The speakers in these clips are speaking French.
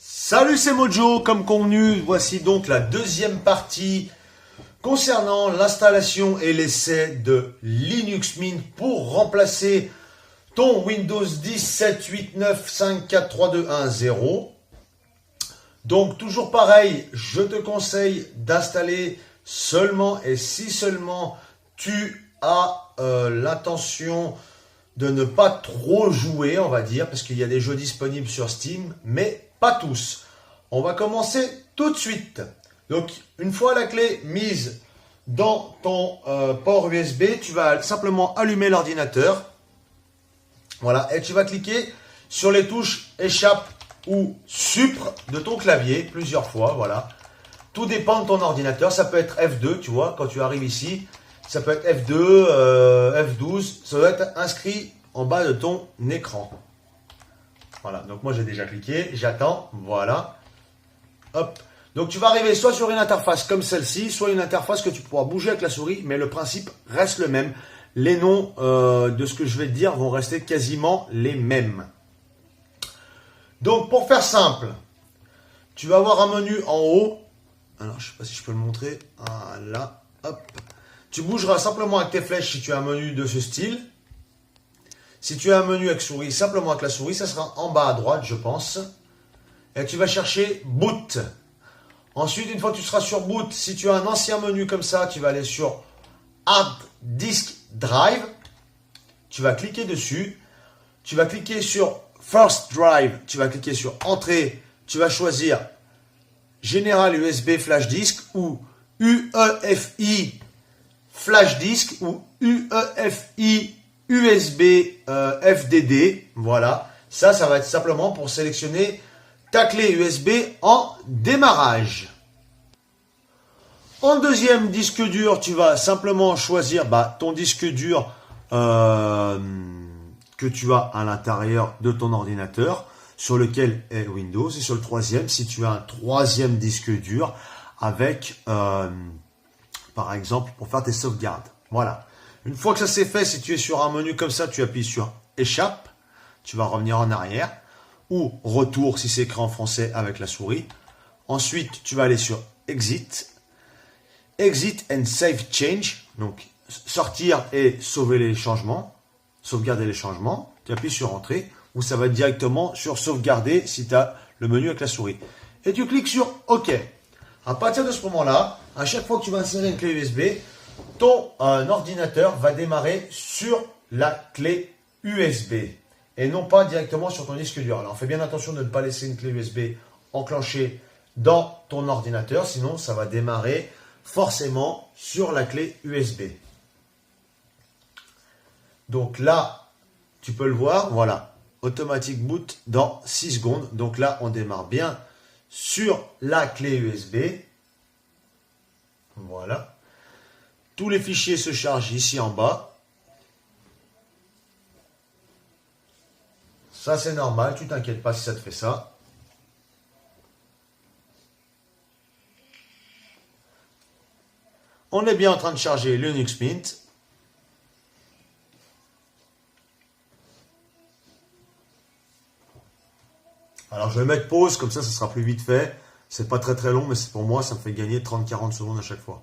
Salut, c'est Mojo, comme convenu, voici donc la deuxième partie concernant l'installation et l'essai de Linux Mint pour remplacer ton Windows 10 7 8 9 5 4 3 2 1 0. Donc toujours pareil, je te conseille d'installer seulement et si seulement tu as l'intention de ne pas trop jouer, on va dire, parce qu'il y a des jeux disponibles sur Steam, mais pas tous. On va commencer tout de suite. Donc, une fois la clé mise dans ton port USB, tu vas simplement allumer l'ordinateur. Voilà, et tu vas cliquer sur les touches échappe ou supre de ton clavier plusieurs fois. Voilà, tout dépend de ton ordinateur. Ça peut être F2, tu vois, quand tu arrives ici. Ça peut être F2, F12, ça doit être inscrit en bas de ton écran. Voilà, donc moi j'ai déjà cliqué, j'attends, voilà. Hop. Donc tu vas arriver soit sur une interface comme celle-ci, soit une interface que tu pourras bouger avec la souris, mais le principe reste le même. Les noms de ce que je vais te dire vont rester quasiment les mêmes. Donc pour faire simple, tu vas avoir un menu en haut. Alors je ne sais pas si je peux le montrer. Voilà, hop. Tu bougeras simplement avec tes flèches si tu as un menu de ce style. Si tu as un menu avec souris, simplement avec la souris, ça sera en bas à droite, je pense. Et tu vas chercher Boot. Ensuite, une fois que tu seras sur Boot, si tu as un ancien menu comme ça, tu vas aller sur Hard Disk Drive. Tu vas cliquer dessus. Tu vas cliquer sur First Drive. Tu vas cliquer sur Entrée. Tu vas choisir General USB Flash Disk ou UEFI Flash Disk ou UEFI USB FDD. Voilà, ça va être simplement pour sélectionner ta clé USB en démarrage. En deuxième disque dur, tu vas simplement choisir ton disque dur que tu as à l'intérieur de ton ordinateur sur lequel est Windows. Et sur le troisième, si tu as un troisième disque dur avec par exemple, pour faire tes sauvegardes. Voilà. Une fois que ça c'est fait, si tu es sur un menu comme ça, tu appuies sur Échappe. Tu vas revenir en arrière. Ou Retour si c'est écrit en français avec la souris. Ensuite, tu vas aller sur Exit. Exit and Save Change. Donc, sortir et sauver les changements. Sauvegarder les changements. Tu appuies sur Entrée. Ou ça va directement sur Sauvegarder si tu as le menu avec la souris. Et tu cliques sur OK. À partir de ce moment-là, à chaque fois que tu vas insérer une clé USB, ton ordinateur va démarrer sur la clé USB et non pas directement sur ton disque dur. Alors fais bien attention de ne pas laisser une clé USB enclenchée dans ton ordinateur, sinon ça va démarrer forcément sur la clé USB. Donc là, tu peux le voir, voilà, automatique boot dans 6 secondes. Donc là, on démarre bien sur la clé USB. Voilà. Tous les fichiers se chargent ici en bas. Ça, c'est normal. Tu t'inquiètes pas si ça te fait ça. On est bien en train de charger Linux Mint. Alors, je vais mettre pause, comme ça sera plus vite fait. C'est pas très long, mais c'est pour moi, ça me fait gagner 30-40 secondes à chaque fois.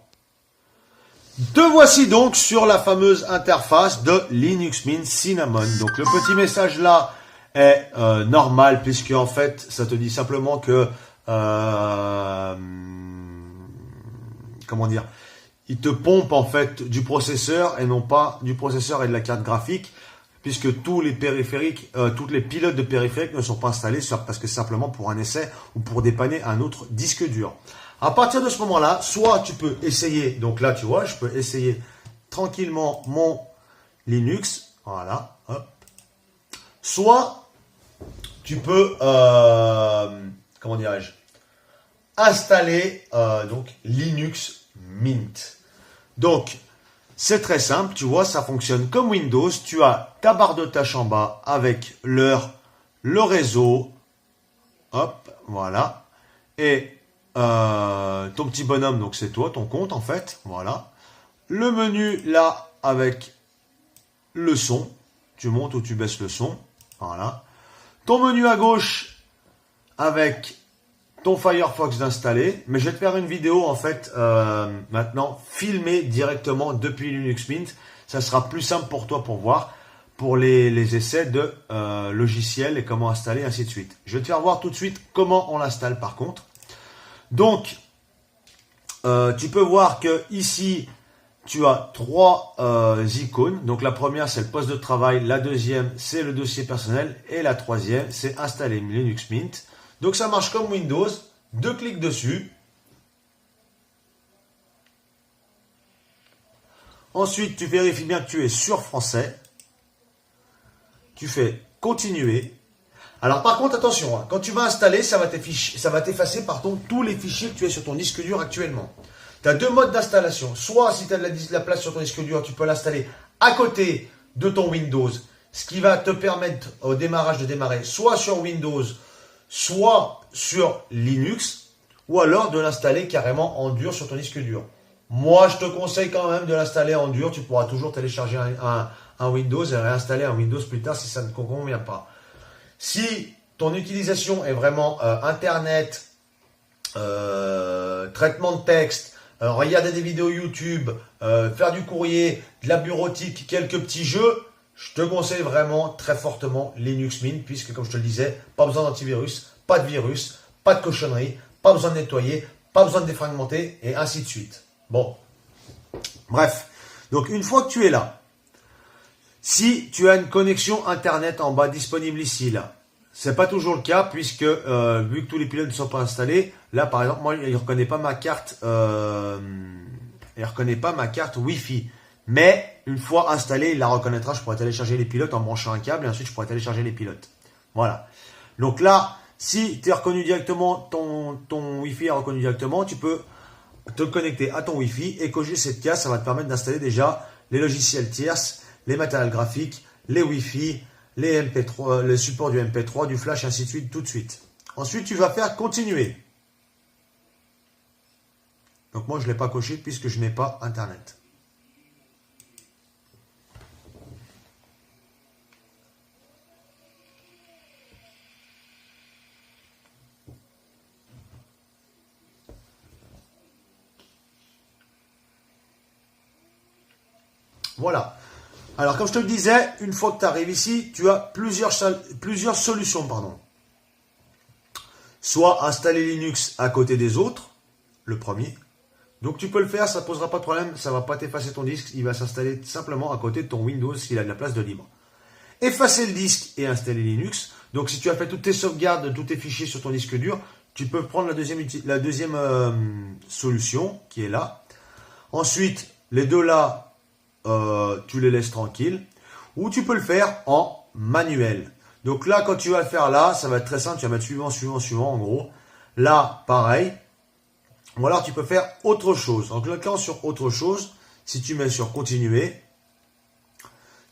Te voici donc sur la fameuse interface de Linux Mint Cinnamon. Donc, le petit message là est normal, puisque en fait, ça te dit simplement que... comment dire, il te pompe en fait du processeur et non pas du processeur et de la carte graphique, puisque tous les périphériques, toutes les pilotes de périphériques ne sont pas installés parce que c'est simplement pour un essai ou pour dépanner un autre disque dur. À partir de ce moment-là, soit tu peux essayer, donc là tu vois, je peux essayer tranquillement mon Linux, voilà, hop. Soit tu peux, comment dirais-je, installer donc Linux Mint. Donc, c'est très simple, tu vois, ça fonctionne comme Windows. Tu as ta barre de tâches en bas avec l'heure, le réseau, hop, voilà, et ton petit bonhomme, donc c'est toi, ton compte en fait, voilà. Le menu là avec le son, tu montes ou tu baisses le son, voilà. Ton menu à gauche avec ton Firefox d'installer, mais je vais te faire une vidéo en fait maintenant filmée directement depuis Linux Mint. Ça sera plus simple pour toi pour voir pour les essais de logiciels et comment installer, ainsi de suite. Je vais te faire voir tout de suite comment on l'installe par contre. Donc, tu peux voir que ici, tu as trois icônes. Donc la première, c'est le poste de travail. La deuxième, c'est le dossier personnel. Et la troisième, c'est installer Linux Mint. Donc ça marche comme Windows. 2 clics dessus. Ensuite, tu vérifies bien que tu es sur français. Tu fais continuer. Alors par contre, attention, hein, quand tu vas installer, ça va t'effacer tous les fichiers que tu as sur ton disque dur actuellement. Tu as deux modes d'installation. Soit si tu as de la place sur ton disque dur, tu peux l'installer à côté de ton Windows, ce qui va te permettre au démarrage de démarrer soit sur Windows, soit sur Linux, ou alors de l'installer carrément en dur sur ton disque dur. Moi, je te conseille quand même de l'installer en dur. Tu pourras toujours télécharger un Windows et réinstaller un Windows plus tard si ça ne te convient pas. Si ton utilisation est vraiment Internet, traitement de texte, regarder des vidéos YouTube, faire du courrier, de la bureautique, quelques petits jeux, je te conseille vraiment très fortement Linux Mint, puisque comme je te le disais, pas besoin d'antivirus, pas de virus, pas de cochonnerie, pas besoin de nettoyer, pas besoin de défragmenter, et ainsi de suite. Bon, bref, donc une fois que tu es là, si tu as une connexion Internet en bas disponible ici, là, c'est pas toujours le cas puisque vu que tous les pilotes ne sont pas installés, là par exemple, moi il ne reconnaît pas ma carte, Wi-Fi. Mais une fois installé, il la reconnaîtra. Je pourrai télécharger les pilotes en branchant un câble et ensuite je pourrai télécharger les pilotes. Voilà. Donc là, si tu es reconnu directement, ton Wi-Fi est reconnu directement, tu peux te connecter à ton Wi-Fi et cocher cette case. Ça va te permettre d'installer déjà les logiciels tierces, les matériels graphiques, les Wi-Fi, les MP3, le support du MP3, du Flash, ainsi de suite, tout de suite. Ensuite, tu vas faire continuer. Donc moi, je ne l'ai pas coché puisque je n'ai pas Internet. Voilà. Alors, comme je te le disais, une fois que tu arrives ici, tu as plusieurs solutions. Soit installer Linux à côté des autres, le premier. Donc, tu peux le faire, ça ne posera pas de problème, ça ne va pas t'effacer ton disque, il va s'installer simplement à côté de ton Windows s'il a de la place de libre. Effacer le disque et installer Linux. Donc, si tu as fait toutes tes sauvegardes de tous tes fichiers sur ton disque dur, tu peux prendre la deuxième solution qui est là. Ensuite, les deux là, tu les laisses tranquilles, ou tu peux le faire en manuel. Donc là, quand tu vas le faire là, ça va être très simple, tu vas mettre suivant, suivant, suivant, en gros. Là, pareil. Ou alors, tu peux faire autre chose. En cliquant sur autre chose, si tu mets sur continuer,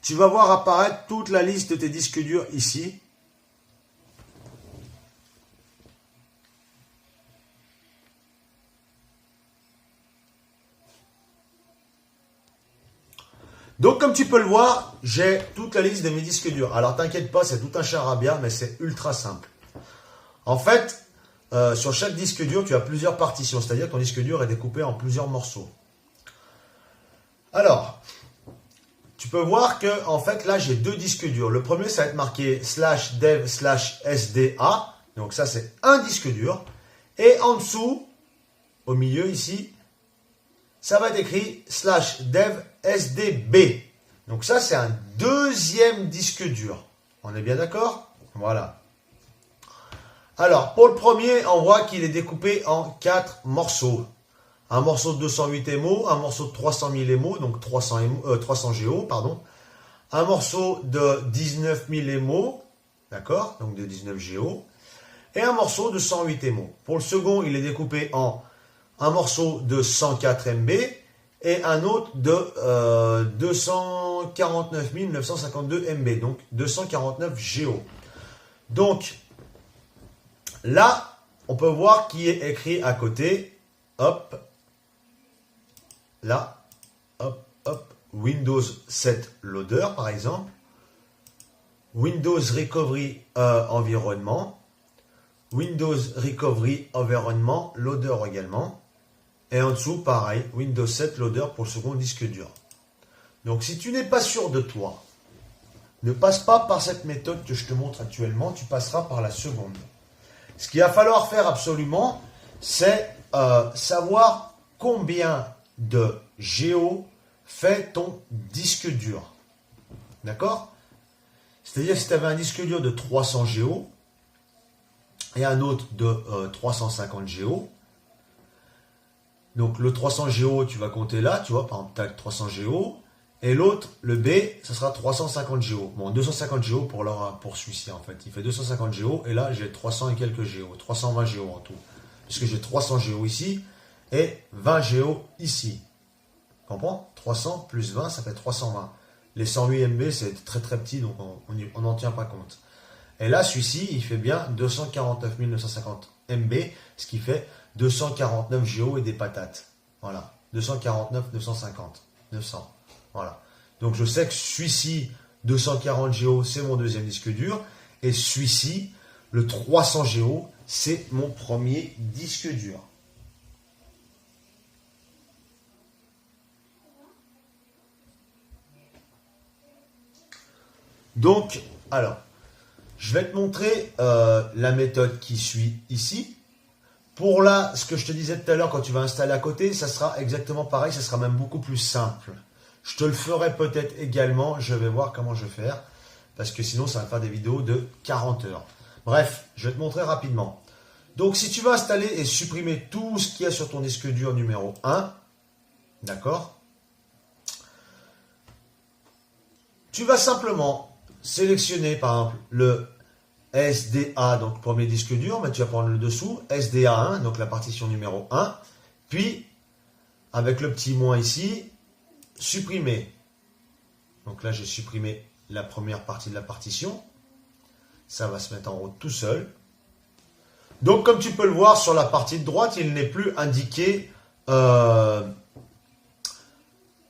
tu vas voir apparaître toute la liste de tes disques durs ici. Donc, comme tu peux le voir, j'ai toute la liste de mes disques durs. Alors, t'inquiète pas, c'est tout un charabia, mais c'est ultra simple. En fait, sur chaque disque dur, tu as plusieurs partitions, c'est-à-dire que ton disque dur est découpé en plusieurs morceaux. Alors, tu peux voir que, en fait, là, j'ai deux disques durs. Le premier, ça va être marqué /dev/sda. Donc, ça, c'est un disque dur. Et en dessous, au milieu, ici, ça va être écrit /dev/sdb. Donc ça, c'est un deuxième disque dur. On est bien d'accord? Voilà. Alors, pour le premier, on voit qu'il est découpé en 4 morceaux. Un morceau de 208 MO, un morceau de 300 000 MO, donc 300 GO, pardon. Un morceau de 19 000 MO, d'accord, donc de 19 GO. Et un morceau de 108 MO. Pour le second, il est découpé en un morceau de 104 MB et un autre de 249 952 MB, donc 249 GO. Donc, là, on peut voir qui est écrit à côté, hop, là, hop, hop, Windows 7 Loader, par exemple, Windows Recovery Environment, Windows Recovery Environment, loader également. Et en dessous, pareil, Windows 7 loader pour le second disque dur. Donc si tu n'es pas sûr de toi, ne passe pas par cette méthode que je te montre actuellement, tu passeras par la seconde. Ce qu'il va falloir faire absolument, c'est savoir combien de Go fait ton disque dur. D'accord? C'est-à-dire si tu avais un disque dur de 300 Go et un autre de 350 Go, donc le 300 Go, tu vas compter là, tu vois, par exemple, tac, 300 Go, et l'autre, le B, ça sera 350 Go. Bon, 250 Go pour celui-ci, en fait. Il fait 250 Go, et là, j'ai 300 et quelques Go, 320 Go en tout. Puisque j'ai 300 Go ici, et 20 Go ici. Tu comprends? 300 plus 20, ça fait 320. Les 108 MB, c'est très très petit, donc on n'en tient pas compte. Et là, celui-ci, il fait bien 249 950 MB, ce qui fait 249 Go et des patates. Voilà. 249 950. 900. Voilà. Donc je sais que celui-ci, 240 Go, c'est mon deuxième disque dur. Et celui-ci, le 300 Go, c'est mon premier disque dur. Donc, alors, je vais te montrer la méthode qui suit ici. Pour là, ce que je te disais tout à l'heure, quand tu vas installer à côté, ça sera exactement pareil, ça sera même beaucoup plus simple. Je te le ferai peut-être également, je vais voir comment je vais faire, parce que sinon ça va faire des vidéos de 40 heures. Bref, je vais te montrer rapidement. Donc si tu vas installer et supprimer tout ce qu'il y a sur ton disque dur numéro 1, d'accord? Tu vas simplement sélectionner par exemple le SDA, donc premier disque dur, mais tu vas prendre le dessous, SDA1, donc la partition numéro 1, puis avec le petit moins ici, supprimer. Donc là, j'ai supprimé la première partie de la partition. Ça va se mettre en route tout seul. Donc, comme tu peux le voir sur la partie de droite, il n'est plus indiqué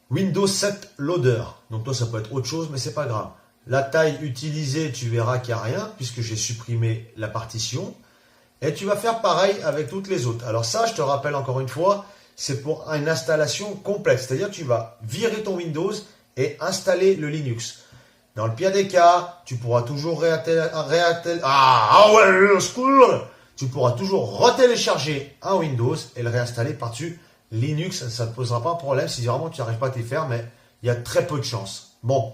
Windows 7 Loader. Donc toi, ça peut être autre chose, mais c'est pas grave. La taille utilisée, tu verras qu'il n'y a rien, puisque j'ai supprimé la partition. Et tu vas faire pareil avec toutes les autres. Alors ça, je te rappelle encore une fois, c'est pour une installation complète. C'est-à-dire que tu vas virer ton Windows et installer le Linux. Dans le pire des cas, tu pourras toujours tu pourras toujours retélécharger un Windows et le réinstaller par-dessus Linux. Ça ne te posera pas de problème si vraiment tu n'arrives pas à t'y faire, mais il y a très peu de chances. Bon,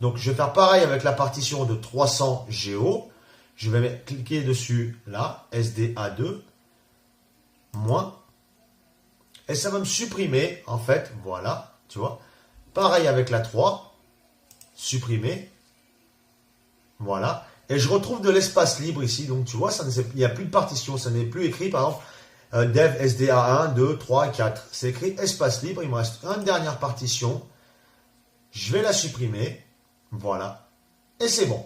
donc je vais faire pareil avec la partition de 300 Go. Je vais cliquer dessus là, SDA2, moins. Et ça va me supprimer, en fait, voilà, tu vois. Pareil avec la 3, supprimer, voilà. Et je retrouve de l'espace libre ici, donc tu vois, il n'y a plus de partition, ça n'est plus écrit, par exemple, dev SDA 1, 2, 3, 4. C'est écrit espace libre, il me reste une dernière partition. Je vais la supprimer, voilà. Et c'est bon.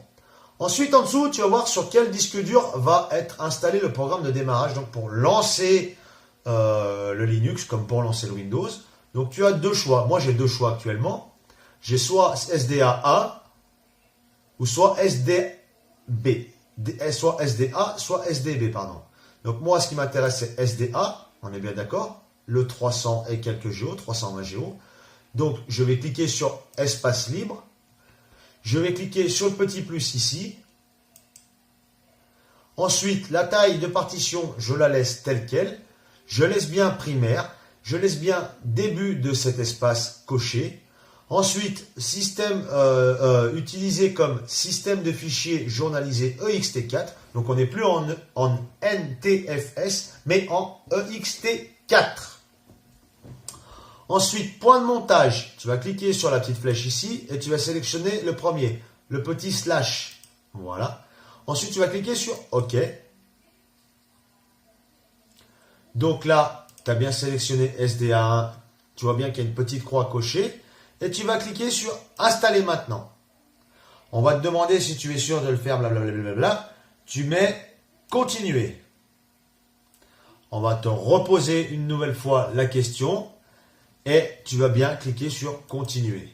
Ensuite, en dessous, tu vas voir sur quel disque dur va être installé le programme de démarrage, donc pour lancer le Linux comme pour lancer le Windows. Donc tu as deux choix. Moi j'ai deux choix actuellement. J'ai soit SDA ou soit SDB. Soit SDA, soit SDB, pardon. Donc moi ce qui m'intéresse c'est SDA, on est bien d'accord. Le 300 et quelques Go, 320 Go. Donc je vais cliquer sur espace libre. Je vais cliquer sur le petit plus ici. Ensuite la taille de partition je la laisse telle quelle. Je laisse bien primaire, je laisse bien début de cet espace coché. Ensuite, système utilisé comme système de fichiers journalisé EXT4. Donc on n'est plus en NTFS, mais en EXT4. Ensuite, point de montage. Tu vas cliquer sur la petite flèche ici et tu vas sélectionner le premier, le petit slash. Voilà. Ensuite, tu vas cliquer sur OK. Donc là, tu as bien sélectionné SDA1. Tu vois bien qu'il y a une petite croix cochée. Et tu vas cliquer sur Installer maintenant. On va te demander si tu es sûr de le faire, blablabla. Tu mets Continuer. On va te reposer une nouvelle fois la question. Et tu vas bien cliquer sur Continuer.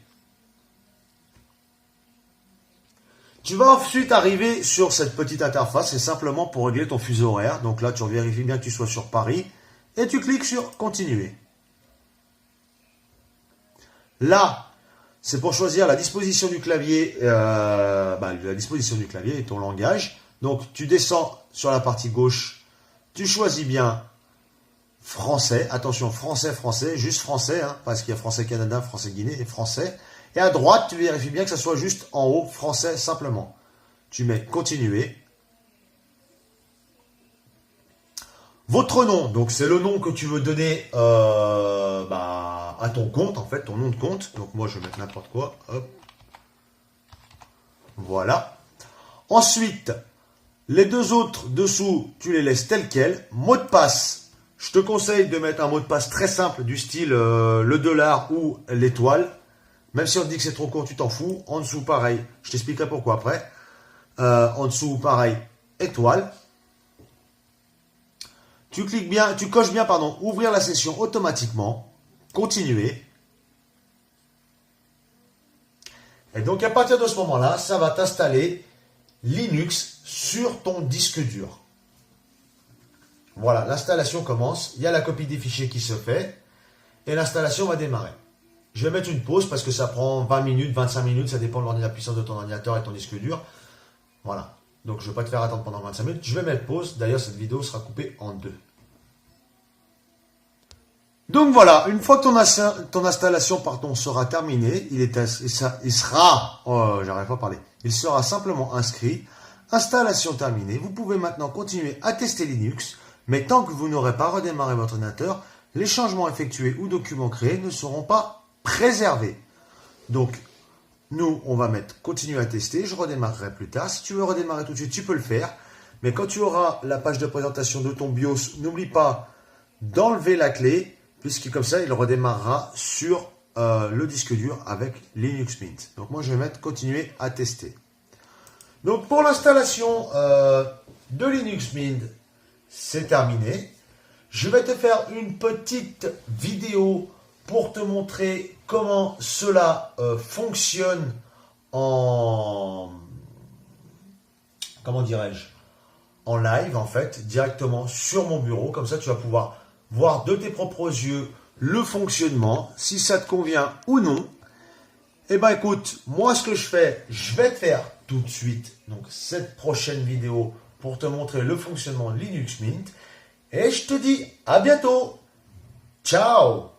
Tu vas ensuite arriver sur cette petite interface, c'est simplement pour régler ton fuseau horaire. Donc là, tu vérifies bien que tu sois sur Paris et tu cliques sur continuer. Là, c'est pour choisir la disposition du clavier, la disposition du clavier et ton langage. Donc, tu descends sur la partie gauche, tu choisis bien français. Attention, français, français, juste français, hein, parce qu'il y a français Canada, français Guinée et français. Et à droite, tu vérifies bien que ça soit juste en haut, français simplement. Tu mets continuer. Votre nom, donc c'est le nom que tu veux donner à ton compte, en fait, ton nom de compte. Donc moi, je vais mettre n'importe quoi. Hop. Voilà. Ensuite, les deux autres dessous, tu les laisses tels quels. Mot de passe. Je te conseille de mettre un mot de passe très simple du style le dollar ou l'étoile. Même si on te dit que c'est trop court, tu t'en fous. En dessous, pareil. Je t'expliquerai pourquoi après. En dessous, pareil, étoile. Tu cliques bien, tu coches bien, pardon, ouvrir la session automatiquement. Continuer. Et donc, à partir de ce moment-là, ça va t'installer Linux sur ton disque dur. Voilà, l'installation commence. Il y a la copie des fichiers qui se fait. Et l'installation va démarrer. Je vais mettre une pause parce que ça prend 20 minutes, 25 minutes. Ça dépend de la puissance de ton ordinateur et ton disque dur. Voilà. Donc, je ne vais pas te faire attendre pendant 25 minutes. Je vais mettre pause. D'ailleurs, cette vidéo sera coupée en deux. Donc voilà, une fois que ton installation sera terminée, il sera simplement inscrit. Installation terminée. Vous pouvez maintenant continuer à tester Linux, mais tant que vous n'aurez pas redémarré votre ordinateur, les changements effectués ou documents créés ne seront pas préservés. Donc, nous, on va mettre continuer à tester. Je redémarrerai plus tard. Si tu veux redémarrer tout de suite, tu peux le faire. Mais quand tu auras la page de présentation de ton BIOS, n'oublie pas d'enlever la clé, puisque comme ça, il redémarrera sur le disque dur avec Linux Mint. Donc moi, je vais mettre continuer à tester. Donc pour l'installation de Linux Mint, c'est terminé. Je vais te faire une petite vidéo pour te montrer comment cela fonctionne en live en fait, directement sur mon bureau. Comme ça, tu vas pouvoir voir de tes propres yeux le fonctionnement, si ça te convient ou non. Eh bien écoute, moi ce que je fais, je vais te faire tout de suite donc cette prochaine vidéo pour te montrer le fonctionnement de Linux Mint. Et je te dis à bientôt. Ciao!